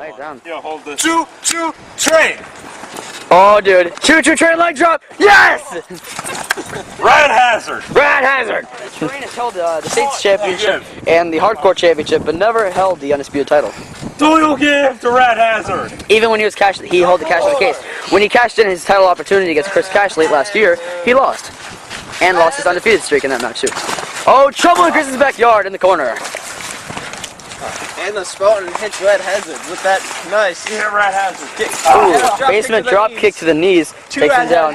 Lay it down. Yeah, hold this. Choo-choo train! Oh, dude. Choo-choo train leg drop! Yes! Rad hazard! Rad hazard! The train has held the States Championship and the Hardcore Championship, but never held the Undisputed title. Doyle give to Rad hazard! Even when he was he held the cash in the case. When he cashed in his title opportunity against Chris Cash late last year, he lost. And lost his undefeated streak in that match, too. Oh, trouble in Chris's backyard in the corner. And the spot and hits Rad hazard with that nice. Yeah, Rad hazard. Ooh, basement drop kick to the knees. Takes him down.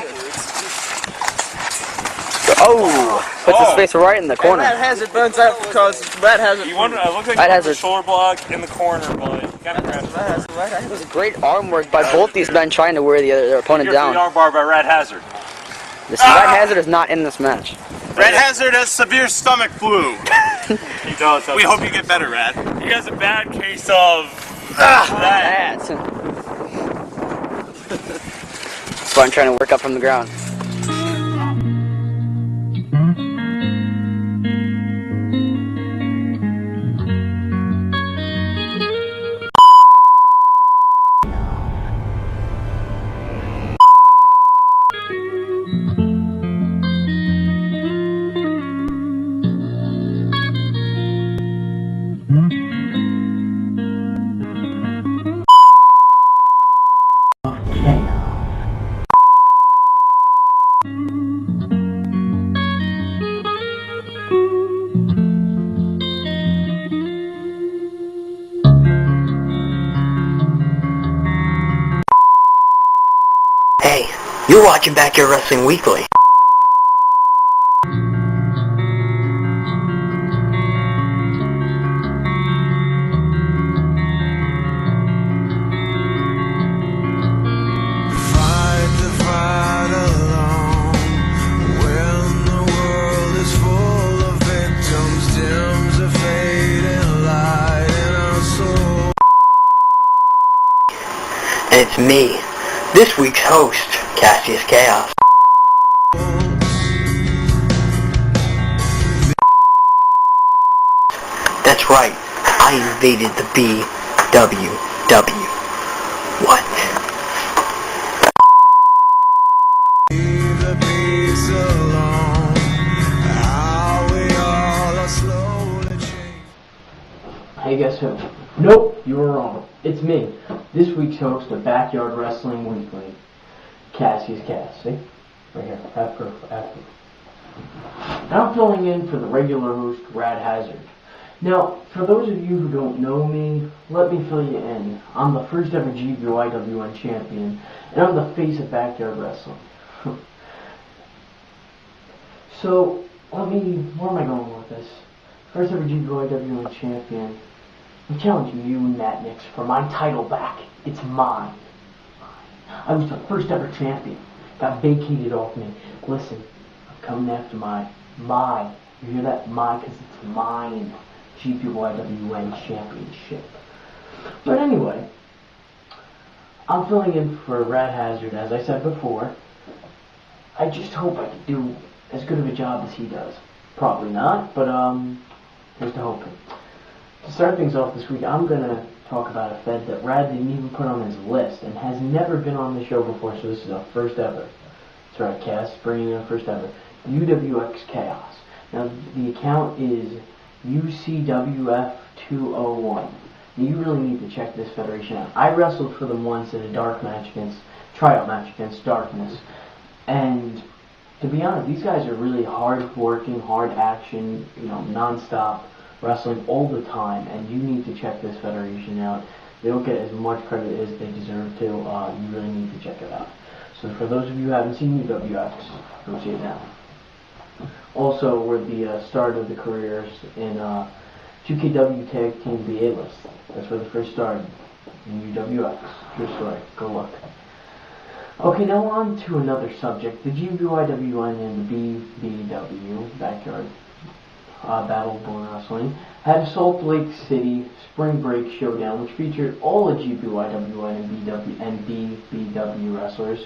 Oh, puts his face right in the corner. And Rad hazard burns out because Rad hazard. You wonder, I look like a shoulder block in the corner, but kind of crashed. It was great arm work by both these men trying to wear their opponent down. The arm bar by Rad hazard. This Rad hazard is not in this match. Rad hazard has severe stomach flu. He does. We hope you get better, Rad. He has a bad case of that. So I'm trying to work up from the ground. Hey, you're watching Backyard Wrestling Weekly. And it's me, this week's host, Cassias Chaos. That's right, I invaded the BYW. What? Hey, guess who? Nope, you were wrong. It's me, this week's host of Backyard Wrestling Weekly, Cassias Cass. See? Right here. After. I'm filling in for the regular host, Rad Hazard. Now, for those of you who don't know me, let me fill you in. I'm the first ever BYW champion, and I'm the face of Backyard Wrestling. So, where am I going with this? First ever BYW champion. I'm challenging you and Matt Nix for my title back. It's mine. I was the first ever champion. Got vacated off me. Listen, I'm coming after you hear that? Because it's mine. GPYWN championship. But anyway, I'm filling in for Rad Hazard, as I said before. I just hope I can do as good of a job as he does. Probably not, but here's to hoping. To start things off this week, I'm going to talk about a Fed that Rad didn't even put on his list and has never been on the show before, so this is a first ever. That's right, Cass, bringing in a first ever. UWX Chaos. Now, the account is UCWF201. Now, you really need to check this federation out. I wrestled for them once in a tryout match against Darkness, and to be honest, these guys are really hard-working, hard-action, non-stop wrestling all the time, and you need to check this federation out. They don't get as much credit as they deserve to. You really need to check it out. So for those of you who haven't seen UWX, go see it now. Also, we're the start of the careers in 2KW Tag Team the A-List. That's where they first started, in UWX. True story. Go look. Okay, now on to another subject. The GBYWN and the BBW, Backyard Battle Born Wrestling, had a Salt Lake City Spring Break Showdown, which featured all the GBYWN and BBW wrestlers.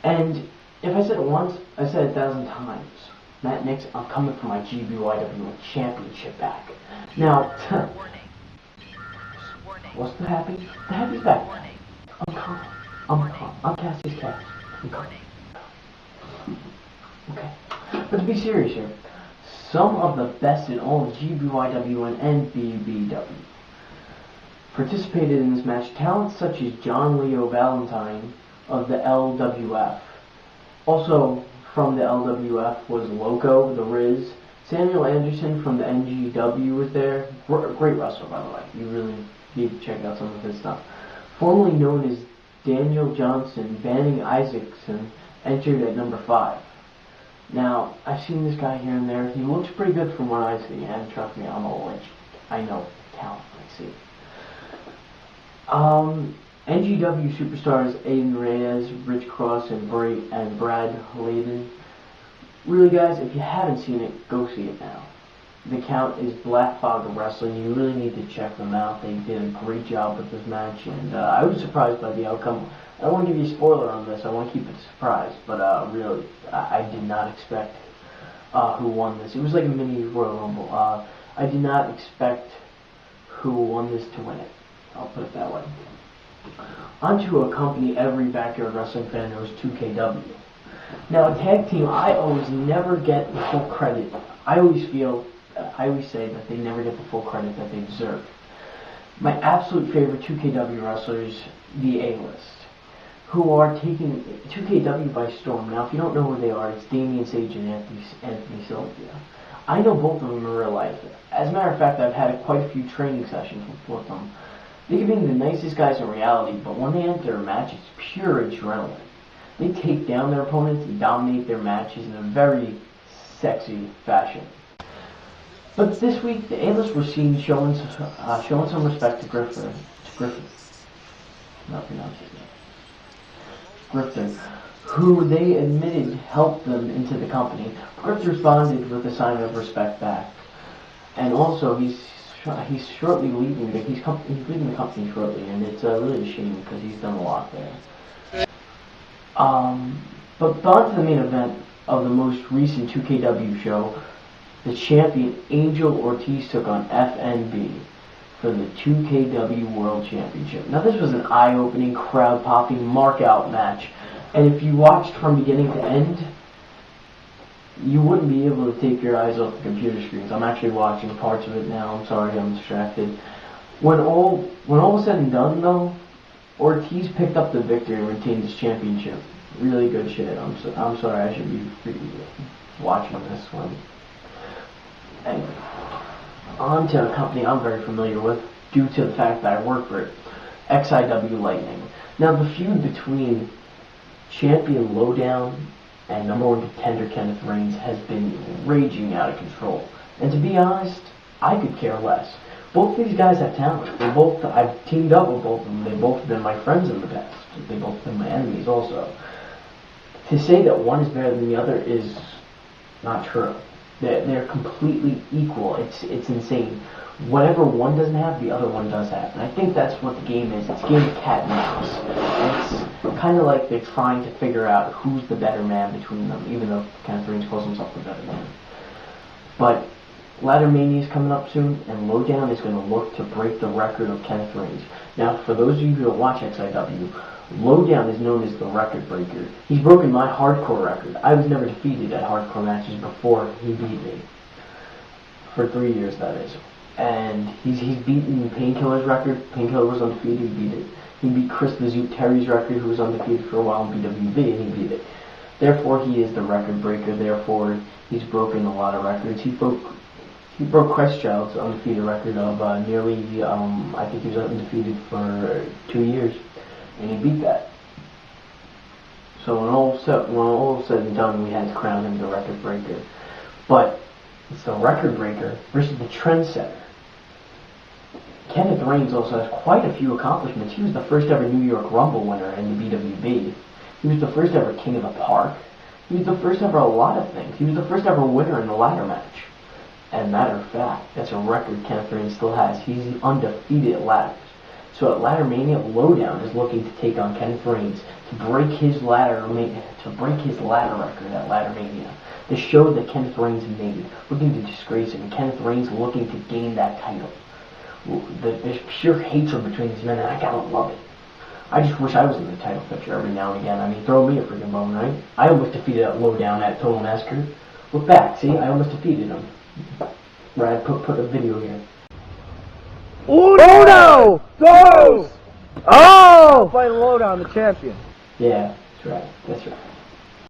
And if I said it once, I said it 1,000 times. Matt Nix, I'm coming for my GBYW championship back. Now, What's the happy? The happy's back. I'm calm. I'm calm. I'm Cassias Cass. I'm calm. Okay. But to be serious here, some of the best in all of GBYW and BBW participated in this match. Talents such as John Leo Valentine of the LWF. Also from the LWF was Loco, the Riz. Samuel Anderson from the NGW was there. Great wrestler, by the way. You really need to check out some of his stuff. Formerly known as Daniel Johnson, Banning Isaacson entered at number 5. Now, I've seen this guy here and there. He looks pretty good from what I see, and trust me, I'm old. I know talent I see. NGW superstars Aiden Reyes, Rich Cross, and Brad Layden. Really, guys, if you haven't seen it, go see it now. The count is Black Fog Wrestling. You really need to check them out. They did a great job with this match, and I was surprised by the outcome. I don't want to give you a spoiler on this. I want to keep it a surprise, but really, I did not expect who won this. It was like a mini Royal Rumble. I did not expect who won this to win it. I'll put it that way. Onto a company every backyard wrestling fan knows, 2KW. Now, a tag team, I always never get the full credit. I always say that they never get the full credit that they deserve. My absolute favorite 2KW wrestlers, the A-List, who are taking 2KW by storm. Now, if you don't know who they are, it's Damian Sage and Anthony Sylvia. I know both of them in real life. As a matter of fact, I've had quite a few training sessions with both of them. They can be the nicest guys in reality, but when they enter a match, it's pure adrenaline. They take down their opponents and dominate their matches in a very sexy fashion. But this week, the A-List were seen showing some respect to Griffin. Not pronounced his name. Grifter, who they admitted helped them into the company. Grifter responded with a sign of respect back, and also he's shortly leaving. He's leaving the company shortly, and it's really a shame because he's done a lot there. But on to the main event of the most recent 2KW show. The champion Angel Ortiz took on FNB for the 2KW World Championship. Now, this was an eye-opening, crowd-popping, mark-out match. And if you watched from beginning to end, you wouldn't be able to take your eyes off the computer screens. I'm actually watching parts of it now. I'm sorry, I'm distracted. When all was said and done, though, Ortiz picked up the victory and retained his championship. Really good shit. I'm sorry, I should be watching this one. Anyway, on to a company I'm very familiar with due to the fact that I work for it, XIW Lightning. Now, the feud between champion Lowdown and number 1 contender Kenneth Reigns has been raging out of control. And to be honest, I could care less. Both these guys have talent. I've teamed up with both of them. They've both been my friends in the past. They've both been my enemies also. To say that one is better than the other is not true. They're completely equal. It's insane. Whatever one doesn't have, the other one does have. And I think that's what the game is. It's a game of cat and mouse. And it's kind of like they're trying to figure out who's the better man between them, even though Kenneth Reigns calls himself the better man. But Ladder Mania is coming up soon, and Lowdown is going to look to break the record of Kenneth Reigns. Now, for those of you who don't watch XIW, Lowdown is known as the record breaker. He's broken my hardcore record. I was never defeated at hardcore matches before he beat me. For 3 years, that is. And he's beaten Painkiller's record. Painkiller was undefeated, he beat it. He beat Chris the Zoot Terry's record, who was undefeated for a while in BWB, and he beat it. Therefore, he is the record breaker. Therefore, he's broken a lot of records. He broke Christchild's undefeated record of nearly, I think he was undefeated for 2 years. And he beat that. So when all said and done, we had to crown him the record breaker. But it's the record breaker versus the trendsetter. Kenneth Reigns also has quite a few accomplishments. He was the first ever New York Rumble winner in the BWB. He was the first ever King of the Park. He was the first ever a lot of things. He was the first ever winner in the ladder match. And matter of fact, that's a record Kenneth Reigns still has. He's undefeated at ladders. So at Ladder Mania, Lowdown is looking to take on Kenneth Reigns to break his ladder record at Ladder Mania. The show that Kenneth Reigns made, looking to disgrace him, and Kenneth Reigns looking to gain that title. There's pure hatred between these men, and I gotta love it. I just wish I was in the title picture every now and again. I mean, throw me a freaking bone, right? I almost defeated that low down at Total Massacre. Look back, see? I almost defeated him. Brad, put a video here. Uno! Dos! Oh! Fight Lowdown, the champion. Yeah, that's right. That's right.